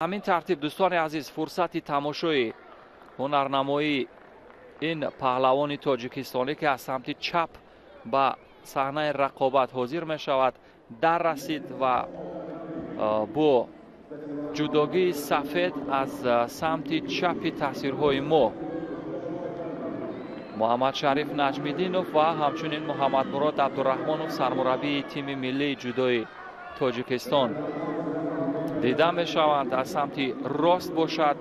همین ترتیب دوستان عزیز فرصت تماشای هنرنمایی این پهلوان تاجیکستانی که از سمت چپ به صحنه رقابت حاضر می شود در رسید و با جداگی سفید از سمت چپ تصویرهای ما محمد شریف نجمیدینوف و همچنین محمد مراد عبدالرحمانوف سرمربی تیم ملی جودوی تاجیکستان دیده می شوند. از سمت راست باشد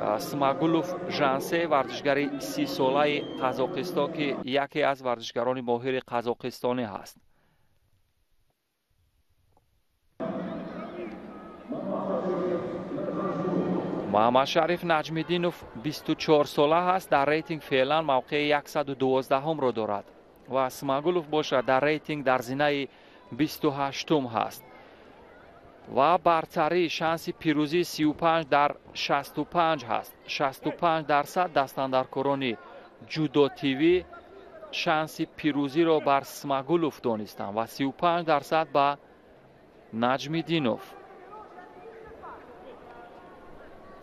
اسماگولوف ژانسه ورزشگر 30 ساله قزاقستان که یکی از ورزشگران ماهر قزاقستانی هست. محمد شریف نجمیدینوف 24 ساله است. در ریتینگ فعلا موقع 112 هم را دارد و اسماگولوف باشد در ریتینگ در زینه 28 هم هست و برتری شانس پیروزی 35 در 65 هست. 65% دستاندرکاران جودو تیوی شانس پیروزی را بر اسماگولوف دانستند و 35% به نجمیدینوف.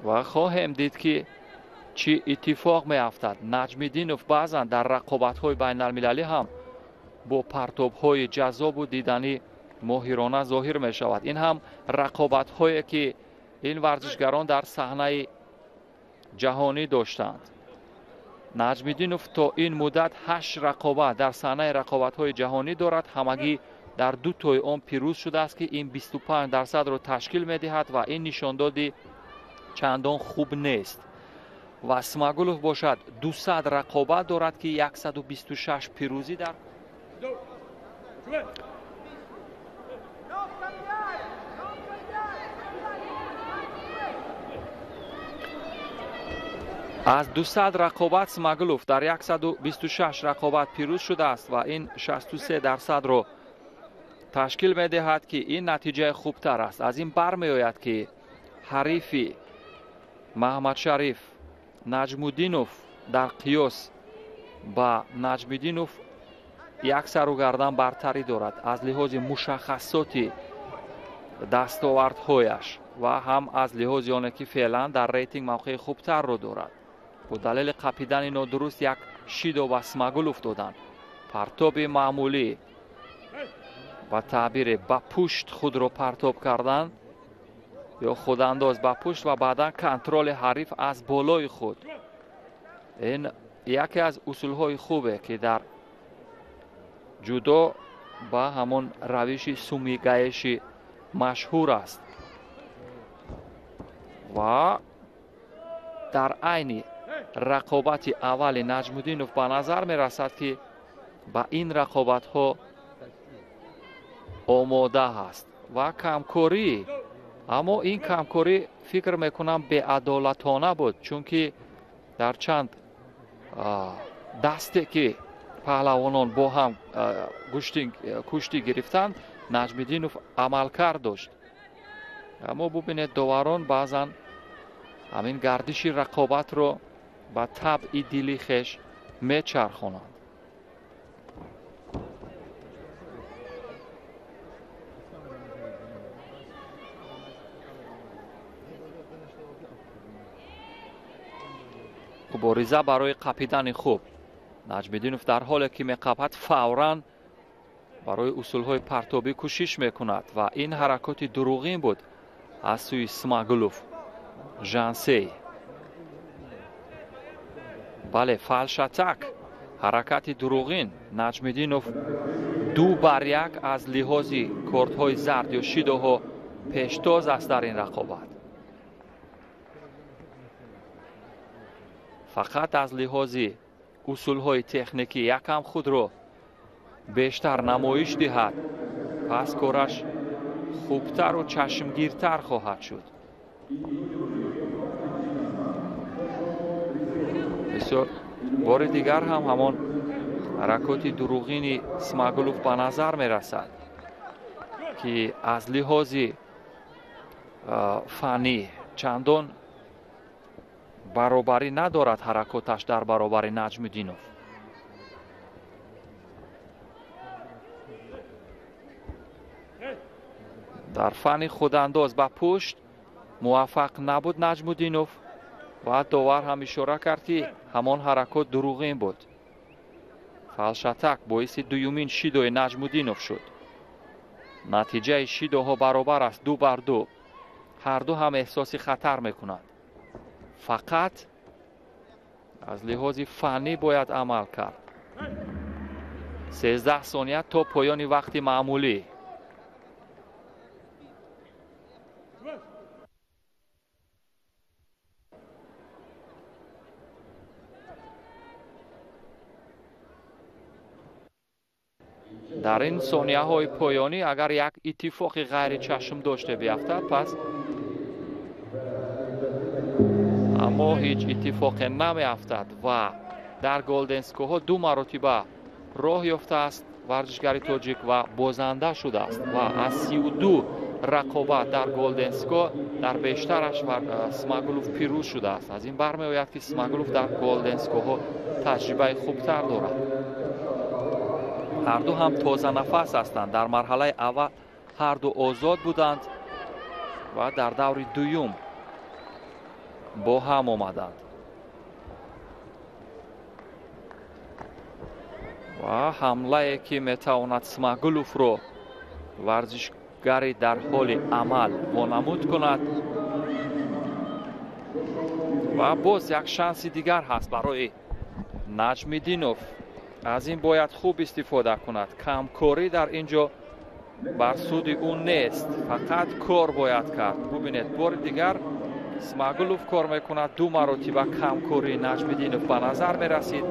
و خواهیم دید که چی اتفاق می افتد. نجمیدینوف بعضا در رقابت های بین المللی هم با پرتاب های جذاب و دیدنی ماهرانه ظاهر می شود. این هم رقابت هایی که این ورزشگران در صحنه جهانی داشتند. نجمیدینوف تا این مدت 8 رقابت در صحنه رقابت های جهانی دارد. همگی در 2 تای آن پیروز شده است که این 25% را تشکیل می دهد و این نشاندادی چندان خوب نیست. و اسماگولوف باشد 200 رقابت دارد که 126 پیروزی در از 200 رقابت اسماگولوف در 126 رقابت پیروز شده است و این 63% را تشکیل می دهد که این نتیجه خوبتر است. از این برمی آید که حریفی محمد شریف نجمیدینوف در قیاس با نجمیدینوف یک سر و گردن برتری دارد از لحاظ مشخصات دستاوردهایش و هم از لحاظ آنه که فعلا در ریتینگ موقع خوبتر رو دارد. با دلیل قپیدن نادرست یک شیدو و اسماگولوف دادند. پرتاب معمولی و تعبیر با پشت خود را پرتاب کردن یا خودانداز با پشت و بعدا کنترل حریف از بالای خود. این یکی از اصولهای خوبه که در جودو با همون روش سومیگایشی مشهور است و در عین رقابت اول نجمیدینوف به نظر می رسد که با این رقابت ها آماده است و کمکاری، اما این کمکاری فکر میکنم بی‌عدالتانه بود، چون که در چند دسته که پهلوانان با هم کشتی گرفتند نجمیدینوف عملکرد داشت. اما ببینید داوران بعضا همین گردش رقابت رو با طبع دلی خویش میچرخونند. مبارزه برای قپیدن خوب. نجمیدینوف در حالی که میقپد فوراً برای اصولهای پرتابی کوشش میکند و این حرکات دروغین بود از سوی اسماگولوف ژانسه. بله، فالش اتاک، حرکت دروغین. نجمیدینوف 2-1 از لحاظ کارت‌های زرد یا شیدوها پیشتاز است در این رقابت. فقط از لحاظ اصولهای تکنیکی یکم خود را بیشتر نمایش دهد، پس کارش خوبتر و چشمگیرتر خواهد شد. بسیار بار دیگر هم همان حرکات دروغین اسماگولوف به نظر می رسد که از لحاظ فنی چندان برابری ندارد حرکاتش در برابر نجمیدینوف. در فن خودانداز با پشت موفق نبود نجمودینوف و داور هم اشاره کرد که همان حرکات دروغین بود. فالشتک باعث دومین شیدوی نجمودینوف شد. نتیجه شیدوها برابر است، 2-2. هر دو هم احساس خطر میکنند. فقط از لحاظ فنی باید عمل کرد. 13 ثانیه تا پایان وقت معمولی. در این ثانیه های پایانی اگر یک اتفاق غیر چشم داشته بیفتد پس اما هیچ اتفاق نمی افتد و در گلدنسکو ها 2 مرتبه راه یافته است ورزشگر تاجیک و بازنده شده است و از 32 رقابت در گلدنسکو در بیشترش اسماگلوف پیروز شده است. از این برمیآید که اسماگلوف در گلدنسکو ها تجربه خوبتر دارد. هر دو هم تازه نفس هستند. در مرحله اول هر دو آزاد بودند و در دور دوم با هم آمدند و حمله که میتواند اسماگلوف رو ورزشگری در حال عمل وانمود کند و باز یک شانس دیگر هست برای نجمودینوف. از این باید خوب استفاده کند. کمکاری در اینجا بر سود اون نیست، فقط کار باید کرد. ببینید بار دیگر اسماگلوف کار میکند، 2 مرتبه کمکاری نجمودینوف به نظر میرسید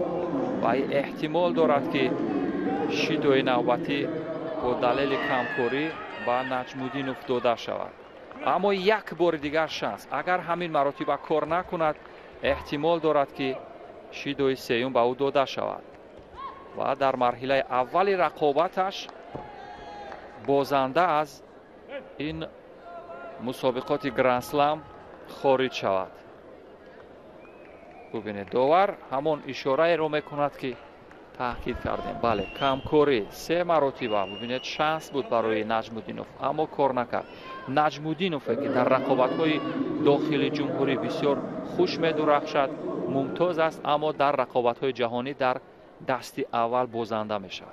و احتمال دارد که شیدوی نوبتی با دلیل کمکاری به نجمودینوف داده شود. اما یک بار دیگر شانس، اگر همین مرتبه کار نکند احتمال دارد که شیدوی سیوم به او داده شود و در مرحله اول رقابتش بازنده از این مسابقات گرند اسلم خارج شود. ببینید داور همون اشاره رو میکند که تاکید کردیم. بله کمکاری 3 مرتبه. ببینید شانس بود برای نجمودینوف اما کار نکرد. نجمودینوف که در رقابت‌های داخلی جمهوری بسیار خوش می‌درخشد، ممتاز است، اما در رقابت‌های جهانی در دست اول بازنده می شود.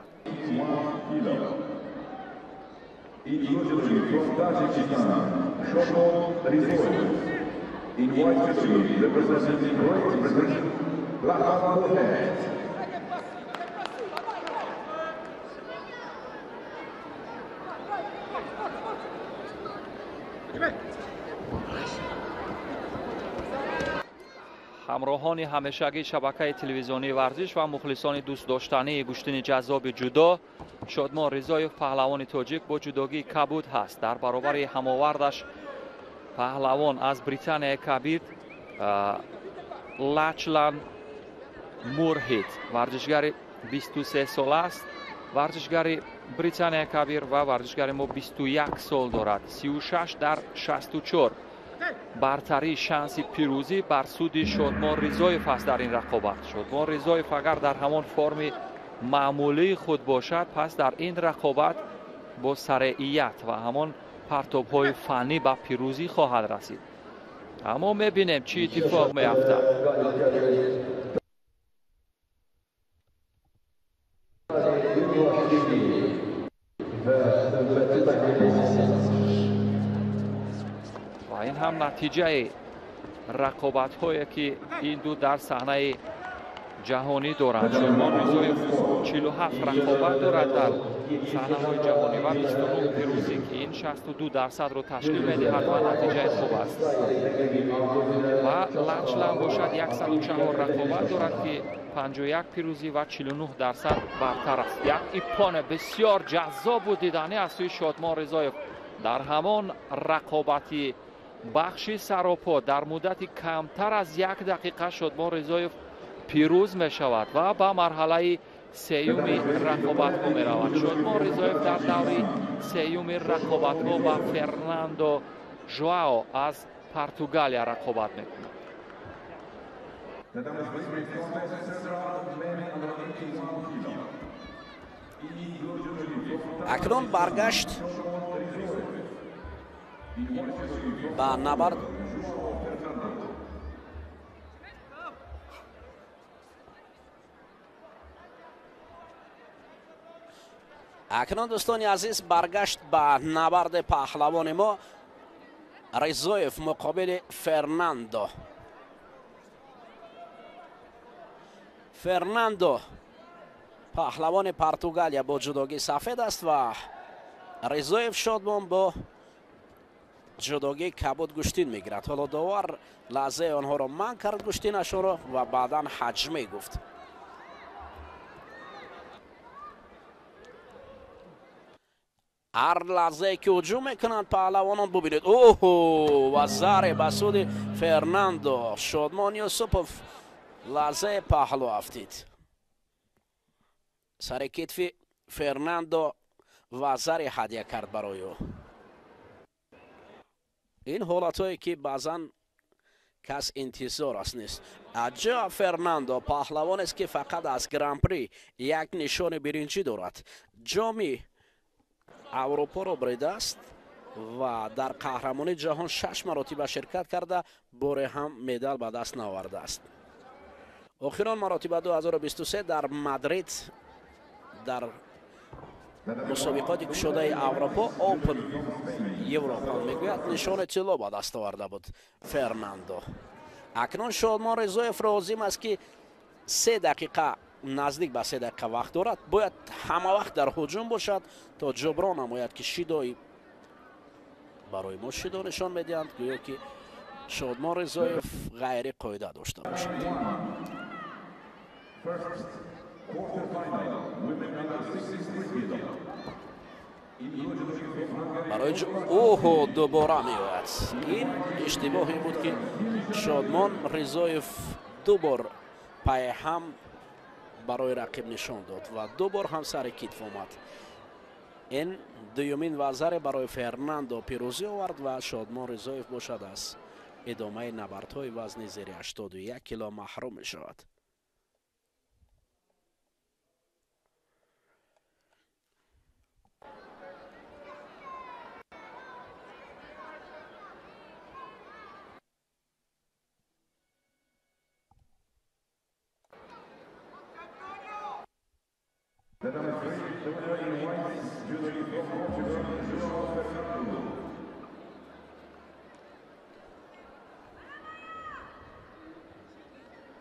همراهان همیشگی شبکه تلویزیونی ورزش و مخلصان دوست داشتنی گوشتن جذاب جودو، شادمان رضایف پهلوان تاجیک با جودوگی کبود هست. در برابر هماوردش پهلوان از بریتانیای کبیر لچلن مورهیت، ورزشگر 23 سال است. ورزشگر بریتانیای کبیر و ورزشگر ما 21 سال دارد. 36 در 64. برتری شانس پیروزی بر سود شادمان رضایف است در این رقابت. شادمان رضایف اگر در همان فرم معمولی خود باشد پس در این رقابت با سریعیت و همان پرتاب‌های فنی به پیروزی خواهد رسید. اما می‌بینیم چی اتفاق می‌افتد. و این هم نتیجه رقابت هایی که این دو در صحنه جهانی دارند. شادمان رضایف 47 رقابت دارد در صحنه های جهانی و 29 پیروزی که این 62% رو تشکیل می‌دهد و نتیجه خوب است. و لچلن باشد 104 رقابت دارد که 51 پیروزی و 49% برتر است. یک ایپان بسیار جذاب و دیدنی از سوی شادمان رضایف در همان رقابتی بخشی سراپا در مدت کمتر از 1 دقیقه شادمان رضایف پیروز می شود و به مرحله سیومی رقابت ها می رود. شادمان رضایف در دوری سیومی رقابت ها با فرناندو ژواو از پرتغالیا رقابت می کند. اکنون برگشت با نبرد اکنون دوستان عزیز برگشت به نبرد پهلوان ما رضایف مقابل فرناندو پهلوان پرتغالیا با جداگی سفید است و رضایف شادمان با جداگی کبود گوشتین میگیرد. حالا داور لحظه آنها را من کرد گوشتینشان را و بعدا حجمه گفت. هر لحظه که هجوم میکنند پهلوانان ببینید اوه و زر بسود فرناندو شادمان یوسپوف لحظه پهلو افتید سر کتف فرناندو و زر هدیه کرد برای او. این حالت هایی که بعضا کس انتظار است نیست. اجا فرناندو پهلوان است که فقط از گرانپری یک نشان برنجی دارد. جامی اروپا را بریده است و در قهرمانی جهان 6 مرتبه شرکت کرده باره هم مدال به دست نآورده است. آخران مرتبه 2023 در مادرید در مسابقات کشاده اروپا اوپن یوروپا میگوید نشان طلا به دست آورده بود فرناندو. اکنون شادمان رضایف راضی است که 3 دقیقه نزدیک به 3 دقیقه وقت دارد. باید همه وقت در هجوم باشد تا جبران نماید که شیدایی برای ما شیدا نشان میدهند گویا که شادمان رضایف غیر قاعده داشته باشد. برای اوه دوباره میآید. این اشتباهی بود که شادمان رضایف 2 بار پای هم برای رقیب نشان داد و 2 بار هم سر کتف آمد. این دومین وزر برای فرناندو پیروزی آورد و شادمان رضایف باشد از ادامه نبردهای وزن زیر 81 کیلو محروم می شود.